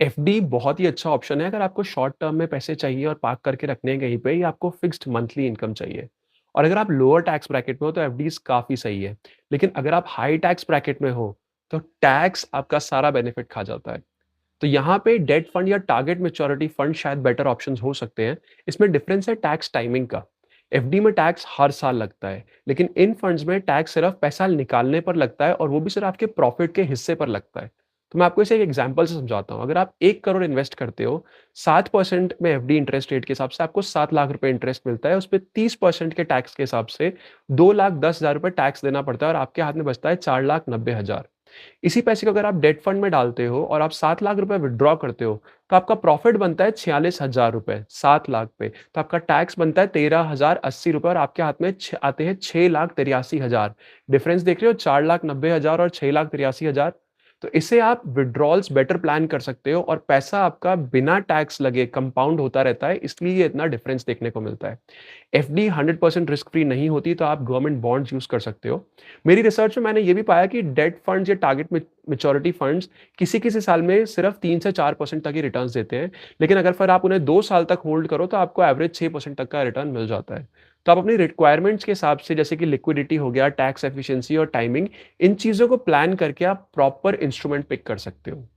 FD बहुत ही अच्छा option है अगर आपको शॉर्ट टर्म में पैसे चाहिए और पार्क करके रखने हैं कहीं पे या आपको फिक्स्ड मंथली इनकम चाहिए। और अगर आप लोअर टैक्स ब्रैकेट में हो तो एफडीज़ काफ़ी सही है। लेकिन अगर आप हाई टैक्स ब्रैकेट में हो, तो टैक्स आपका सारा बेनिफिट खा जाता है। तो यहाँ पे डेट फंड या टारगेट मैच्योरिटी फंड शायद बेटर ऑप्शंस हो सकते हैं। इसमें डिफरेंस है टैक्स टाइमिंग का। एफडी में टैक्स हर साल लगता है, लेकिन इन फंड्स में टैक्स सिर्फ पैसा निकालने पर लगता है और वो भी सिर्फ आपके प्रॉफिट के हिस्से पर लगता है। तो मैं आपको इसे एक एग्जांपल से समझाता हूँ। अगर आप 1 करोड़ इन्वेस्ट करते हो, 7% में एफडी इंटरेस्ट रेट के हिसाब से आपको 7 लाख रुपए इंटरेस्ट मिलता है। उसपे 30% के टैक्स के हिसाब से 2,10,000 रुपए टैक्स देना पड़ता है और आपके हाथ में बचता है 4,90,000। इसी पैसे को अगर आप डेट फंड में डालते हो और आप 7 लाख रुपए विथड्रॉ करते हो, तो आपका प्रॉफिट बनता है 46,000 रुपए 7 लाख पे। तो आपका टैक्स बनता है 13,080 रुपए और आपके हाथ में आते हैं 6,83,000। डिफरेंस देख रहे हो 4,90,000 और 6,83,000। तो इससे आप विथड्रॉल्स बेटर प्लान कर सकते हो और पैसा आपका बिना टैक्स लगे कंपाउंड होता रहता है, इसलिए ये इतना डिफरेंस देखने को मिलता है। एफडी 100% रिस्क फ्री नहीं होती, तो आप गवर्नमेंट बॉन्ड्स यूज़ कर सकते हो। मेरी रिसर्च में मैंने ये भी पाया कि डेट फंड्स या टारगेट मैच्योरिटी फंड्स किसी-किसी साल में सिर्फ 3 से 4% तक ही रिटर्न्स देते हैं। लेकिन अगर फिर आप उन्हें 2 साल तक होल्ड करो तो आपको एवरेज 6% तक का रिटर्न मिल जाता है। तो आप अपनी रिक्वायरमेंट्स के हिसाब से जैसे कि लिक्विडिटी हो गया, टैक्स एफिशिएंसी और टाइमिंग, इन चीज़ों को प्लान करके आप प्रॉपर इंस्ट्रूमेंट पिक कर सकते हो।